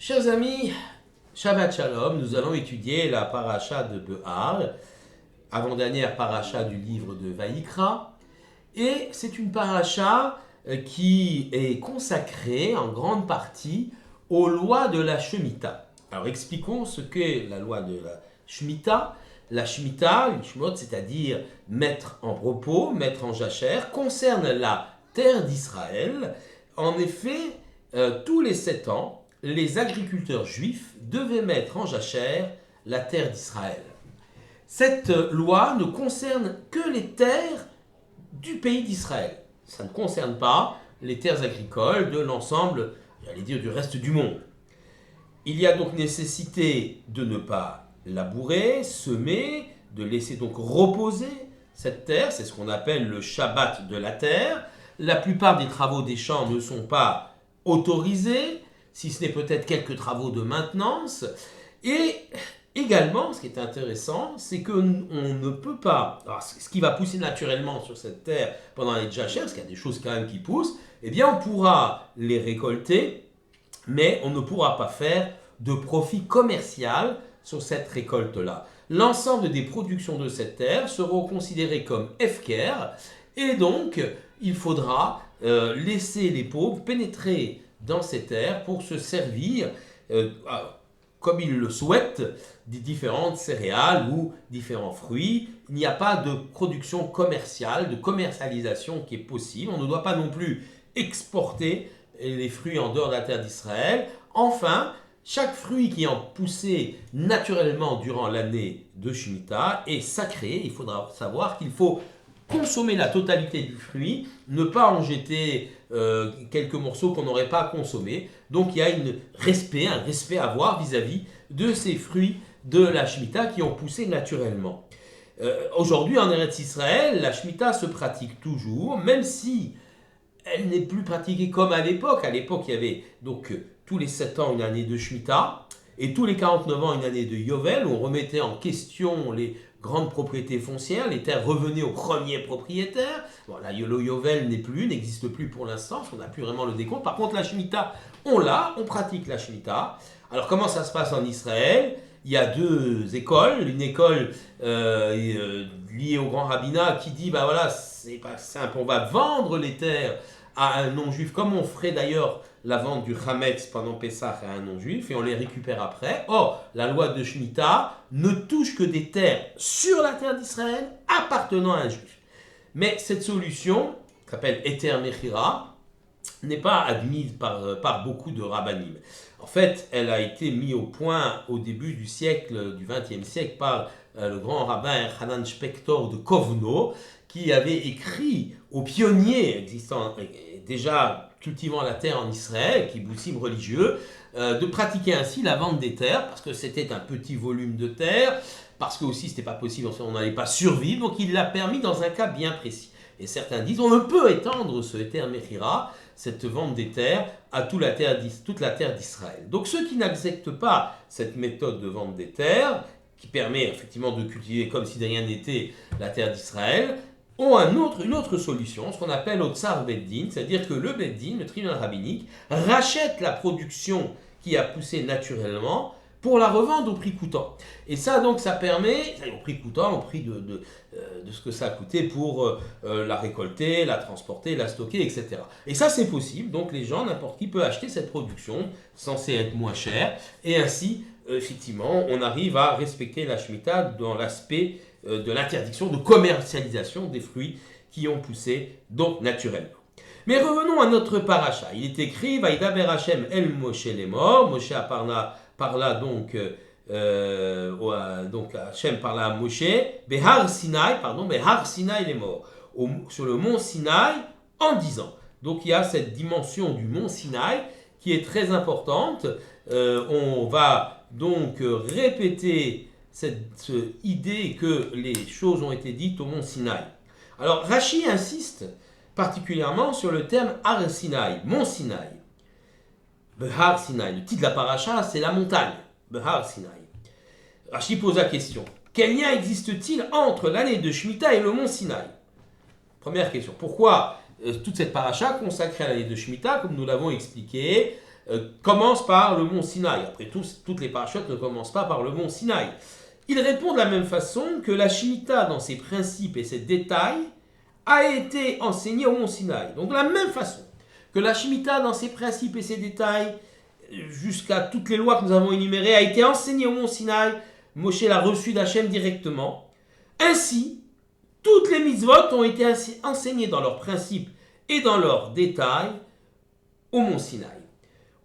Chers amis, Shabbat Shalom, nous allons étudier la paracha de Behar, avant-dernière paracha du livre de Vaïkra. Et c'est une paracha qui est consacrée en grande partie aux lois de la Shemitah. Alors expliquons ce qu'est la loi de la Shemitah. La Shemitah, une Shemot, c'est-à-dire mettre en repos, mettre en jachère, concerne la terre d'Israël. En effet, tous les 7 ans, les agriculteurs juifs devaient mettre en jachère la terre d'Israël. Cette loi ne concerne que les terres du pays d'Israël. Ça ne concerne pas les terres agricoles de l'ensemble, j'allais dire, du reste du monde. Il y a donc nécessité de ne pas labourer, semer, de laisser donc reposer cette terre, c'est ce qu'on appelle le Shabbat de la terre. La plupart des travaux des champs ne sont pas autorisés, si ce n'est peut-être quelques travaux de maintenance. Et également, ce qui est intéressant, c'est qu'on ne peut pas, alors ce qui va pousser naturellement sur cette terre pendant les jachères, parce qu'il y a des choses quand même qui poussent, eh bien on pourra les récolter, mais on ne pourra pas faire de profit commercial sur cette récolte-là. L'ensemble des productions de cette terre seront considérées comme hefker, et donc il faudra laisser les pauvres pénétrer dans ces terres pour se servir, comme ils le souhaitent, des différentes céréales ou différents fruits. Il n'y a pas de production commerciale, de commercialisation qui est possible. On ne doit pas non plus exporter les fruits en dehors de la terre d'Israël. Enfin, chaque fruit qui est poussé naturellement durant l'année de Shemitah est sacré. Il faudra savoir qu'il faut consommer la totalité du fruit, ne pas en jeter quelques morceaux qu'on n'aurait pas consommés. Donc il y a un respect à avoir vis-à-vis de ces fruits de la Shemitah qui ont poussé naturellement. Aujourd'hui en Eretz Israël, la Shemitah se pratique toujours, même si elle n'est plus pratiquée comme à l'époque. À l'époque, il y avait donc tous les 7 ans une année de Shemitah, et tous les 49 ans une année de Yovel, où on remettait en question les grandes propriétés foncières, les terres revenaient aux premiers propriétaires. Bon, la Yovel n'existe plus pour l'instant, parce qu'on n'a plus vraiment le décompte. Par contre, la Shemitah, on pratique la Shemitah. Alors, comment ça se passe en Israël ? Il y a 2 écoles. Une école liée au grand rabbinat qui dit, bah voilà, c'est pas simple, on va vendre les terres à un non-juif, comme on ferait d'ailleurs la vente du Hametz pendant Pessah à un non-juif, et on les récupère après. Or, la loi de Shemitah ne touche que des terres sur la terre d'Israël appartenant à un juif. Mais cette solution, qui s'appelle Eter Mechira, n'est pas admise par beaucoup de rabbinim. En fait, elle a été mise au point au début du XXe siècle, par le grand rabbin Hanan Spector de Kovno, qui avait écrit aux pionniers existants, déjà cultivant la terre en Israël, kibbutzim religieux, de pratiquer ainsi la vente des terres, parce que c'était un petit volume de terre, parce que aussi c'était pas possible, on n'allait pas survivre, donc il l'a permis dans un cas bien précis. Et certains disent, on ne peut étendre ce Eter Mechira, cette vente des terres, à toute la terre d'Israël. Donc ceux qui n'acceptent pas cette méthode de vente des terres, qui permet effectivement de cultiver comme si de rien n'était la terre d'Israël, ont une autre solution, ce qu'on appelle au Tsar Beddin, c'est-à-dire que le Beddin, le tribunal rabbinique, rachète la production qui a poussé naturellement pour la revendre au prix coûtant. Et ça, donc, ça permet, au prix coûtant, au prix de ce que ça a coûté pour la récolter, la transporter, la stocker, etc. Et ça, c'est possible, donc les gens, n'importe qui peut acheter cette production, censée être moins chère, et ainsi, effectivement, on arrive à respecter la Shemitah dans l'aspect de l'interdiction de commercialisation des fruits qui ont poussé donc naturellement. Mais revenons à notre paracha. Il est écrit Vaïdaber Hashem el Moshe lemor. Moshe parla donc Hashem parla à Moshe Behar Sinai lemor, sur le mont Sinaï en disant. Donc il y a cette dimension du mont Sinaï qui est très importante. On va donc répéter cette idée que les choses ont été dites au mont Sinaï. Alors Rashi insiste particulièrement sur le terme Har Sinaï, mont Sinaï. Behar Sinaï, le titre de la paracha, c'est la montagne, Behar Sinaï. Rashi pose la question, quel lien existe-t-il entre l'année de Shemitah et le mont Sinaï ? Première question, pourquoi toute cette paracha consacrée à l'année de Shemitah, comme nous l'avons expliqué, commence par le mont Sinaï. Après tout, toutes les parachutes ne commencent pas par le mont Sinaï. Il répond de la même façon que la Shemitah, dans ses principes et ses détails, a été enseignée au mont Sinaï. Donc de la même façon que la Shemitah, dans ses principes et ses détails, jusqu'à toutes les lois que nous avons énumérées, a été enseignée au mont Sinaï, Moshe l'a reçue d'Hachem directement. Ainsi, toutes les mitzvot ont été enseignées dans leurs principes et dans leurs détails au mont Sinaï.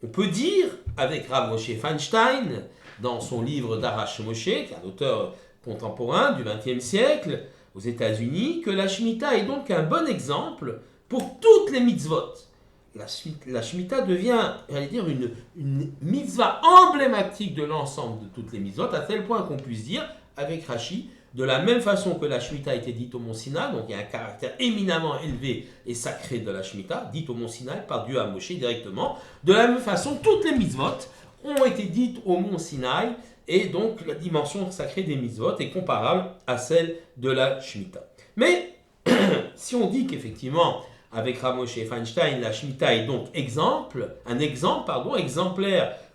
On peut dire, avec Rav Moshe Feinstein, dans son livre Darash Moshe, qui est un auteur contemporain du XXe siècle aux États-Unis, que la Shemitah est donc un bon exemple pour toutes les mitzvot. La Shemitah devient, j'allais dire, une mitzvah emblématique de l'ensemble de toutes les mitzvot, à tel point qu'on puisse dire, avec Rashi, de la même façon que la Shemitah a été dite au mont Sinaï, donc il y a un caractère éminemment élevé et sacré de la Shemitah, dite au mont Sinaï par Dieu à Moshe directement, de la même façon, toutes les mitzvot ont été dites au mont Sinaï, et donc la dimension sacrée des mitzvot est comparable à celle de la Shemitah. Mais si on dit qu'effectivement, avec Rav Moshe Feinstein, la Shemitah est donc exemplaire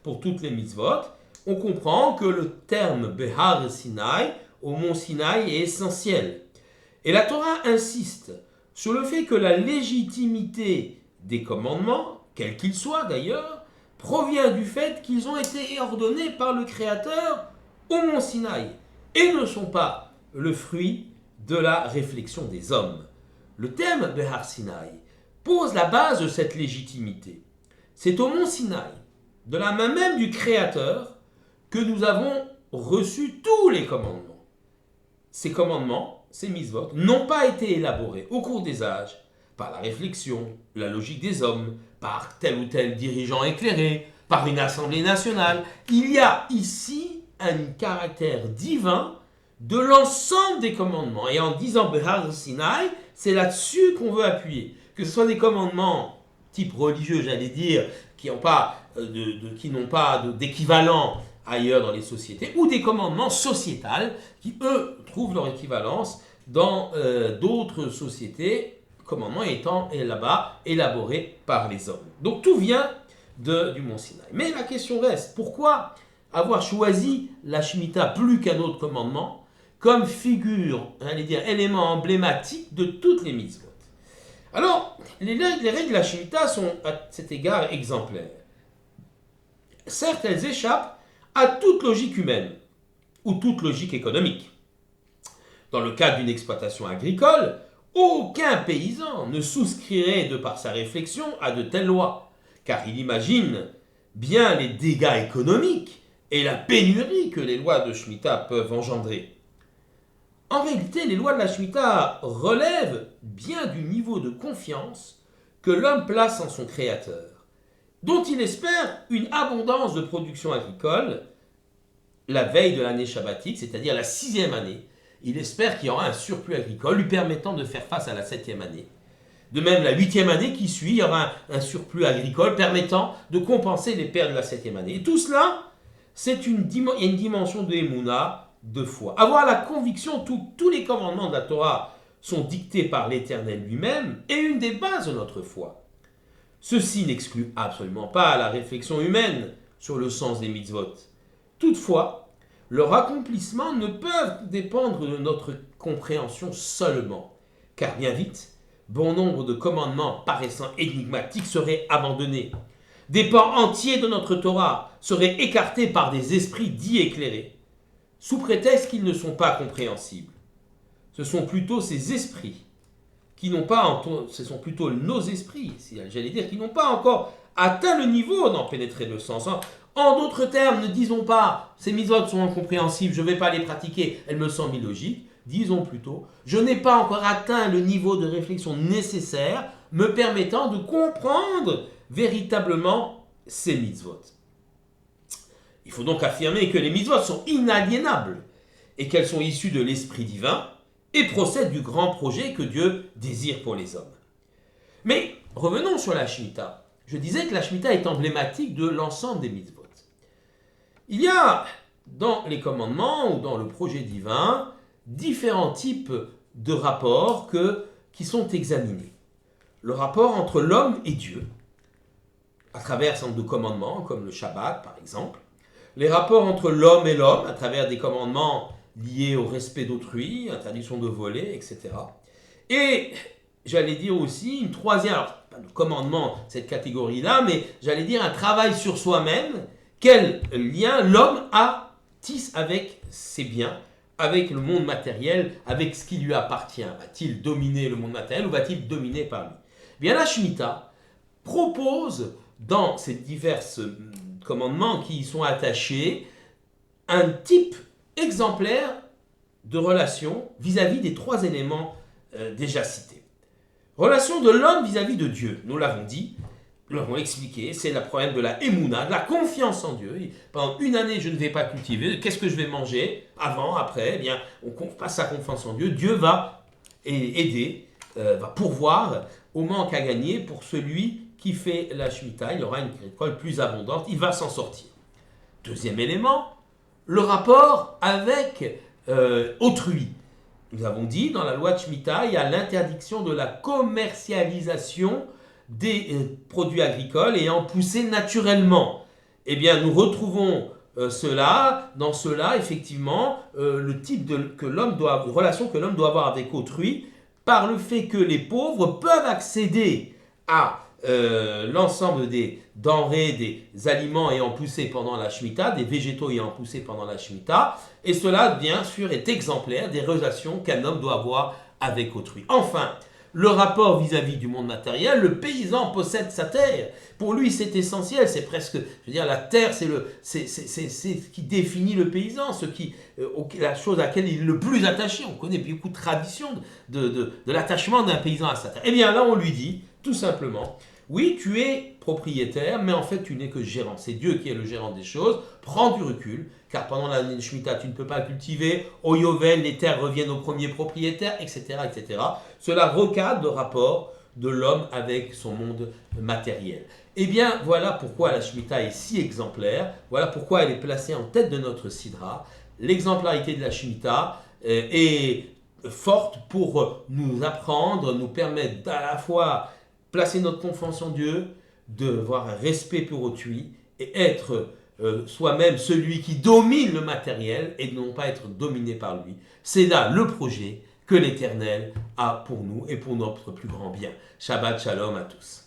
pour toutes les mitzvot, on comprend que le terme Behar Sinaï, au mont Sinaï, est essentiel. Et la Torah insiste sur le fait que la légitimité des commandements, quels qu'ils soient d'ailleurs, provient du fait qu'ils ont été ordonnés par le Créateur au mont Sinaï et ne sont pas le fruit de la réflexion des hommes. Le thème Behar Sinaï pose la base de cette légitimité. C'est au mont Sinaï, de la main même du Créateur, que nous avons reçu tous les commandements. Ces commandements, ces mitzvot, n'ont pas été élaborés au cours des âges par la réflexion, la logique des hommes, par tel ou tel dirigeant éclairé, par une assemblée nationale. Il y a ici un caractère divin de l'ensemble des commandements. Et en disant Behar Sinaï, c'est là-dessus qu'on veut appuyer. Que ce soit des commandements type religieux, j'allais dire, qui n'ont pas d'équivalent ailleurs dans les sociétés, ou des commandements sociétals qui, eux, trouvent leur équivalence dans d'autres sociétés, commandements étant là-bas élaborés par les hommes. Donc tout vient du mont Sinaï. Mais la question reste, pourquoi avoir choisi la Shemitah plus qu'un autre commandement comme figure, j'allais dire, élément emblématique de toutes les mitzvot? Alors, les règles de la Shemitah sont à cet égard exemplaires. Certes, elles échappent à toute logique humaine ou toute logique économique. Dans le cadre d'une exploitation agricole, aucun paysan ne souscrirait de par sa réflexion à de telles lois, car il imagine bien les dégâts économiques et la pénurie que les lois de Shemitah peuvent engendrer. En réalité, les lois de la Shemitah relèvent bien du niveau de confiance que l'homme place en son Créateur, dont il espère une abondance de production agricole la veille de l'année shabbatique, c'est-à-dire la 6e année. Il espère qu'il y aura un surplus agricole lui permettant de faire face à la 7e année. De même, la 8e année qui suit, il y aura un surplus agricole permettant de compenser les pertes de la 7e année. Et tout cela, il y a une dimension de Emouna, de foi. Avoir la conviction que tous les commandements de la Torah sont dictés par l'Éternel lui-même est une des bases de notre foi. Ceci n'exclut absolument pas la réflexion humaine sur le sens des mitzvot. Toutefois, leur accomplissement ne peut dépendre de notre compréhension seulement, car bien vite, bon nombre de commandements paraissant énigmatiques seraient abandonnés. Des pans entiers de notre Torah seraient écartés par des esprits dits éclairés, sous prétexte qu'ils ne sont pas compréhensibles. Ce sont plutôt ces esprits ce sont plutôt nos esprits, j'allais dire, qui n'ont pas encore atteint le niveau d'en pénétrer le sens. En d'autres termes, ne disons pas, ces mitzvot sont incompréhensibles, je ne vais pas les pratiquer, elles me semblent illogiques. Disons plutôt, je n'ai pas encore atteint le niveau de réflexion nécessaire me permettant de comprendre véritablement ces mitzvot. Il faut donc affirmer que les mitzvot sont inaliénables et qu'elles sont issues de l'Esprit divin et procèdent du grand projet que Dieu désire pour les hommes. Mais revenons sur la Shemitah. Je disais que la Shemitah est emblématique de l'ensemble des mitzvot. Il y a dans les commandements ou dans le projet divin différents types de rapports qui sont examinés. Le rapport entre l'homme et Dieu, à travers un certain nombre de commandements, comme le Shabbat par exemple. Les rapports entre l'homme et l'homme, à travers des commandements liés au respect d'autrui, interdiction de voler, etc. Et j'allais dire aussi une troisième, alors pas de commandement, cette catégorie-là, mais j'allais dire un travail sur soi-même. Quel lien l'homme tisse avec ses biens, avec le monde matériel, avec ce qui lui appartient. Va-t-il dominer le monde matériel ou va-t-il dominer par lui? Bien, la Shemitah propose dans ces divers commandements qui y sont attachés un type exemplaire de relation vis-à-vis des trois éléments déjà cités. Relation de l'homme vis-à-vis de Dieu, nous l'avons dit, nous l'avons expliqué, c'est le problème de la émouna, de la confiance en Dieu. Pendant une année, je ne vais pas cultiver, qu'est-ce que je vais manger? Avant, après, eh bien, on passe sa confiance en Dieu. Dieu va aider, va pourvoir au manque à gagner pour celui qui fait la Shemitah. Il aura une récolte plus abondante, il va s'en sortir. Deuxième élément, le rapport avec autrui. Nous avons dit, dans la loi de Shemitah, il y a l'interdiction de la commercialisation des produits agricoles ayant poussé naturellement. Eh bien, nous retrouvons dans cela, effectivement, le type de relation que l'homme doit avoir avec autrui, par le fait que les pauvres peuvent accéder à l'ensemble des denrées, des aliments ayant poussé pendant la Shemitah, des végétaux ayant poussé pendant la Shemitah, et cela, bien sûr, est exemplaire des relations qu'un homme doit avoir avec autrui. Enfin, le rapport vis-à-vis du monde matériel, le paysan possède sa terre. Pour lui, c'est essentiel, c'est presque, je veux dire, la terre, c'est ce qui définit le paysan, la chose à laquelle il est le plus attaché. On connaît beaucoup de traditions de l'attachement d'un paysan à sa terre. Eh bien là, on lui dit, tout simplement, oui, tu es propriétaire, mais en fait, tu n'es que gérant. C'est Dieu qui est le gérant des choses. Prends du recul, car pendant l'année de Shemitah, tu ne peux pas cultiver. Au Yovel, les terres reviennent au premier propriétaire, etc., etc. Cela recadre le rapport de l'homme avec son monde matériel. Eh bien, voilà pourquoi la Shemitah est si exemplaire. Voilà pourquoi elle est placée en tête de notre Sidra. L'exemplarité de la Shemitah est forte pour nous apprendre, nous permettre d'à la fois placer notre confiance en Dieu, de voir un respect pour autrui et être soi-même celui qui domine le matériel et non pas être dominé par lui. C'est là le projet que l'Éternel a pour nous et pour notre plus grand bien. Shabbat Shalom à tous.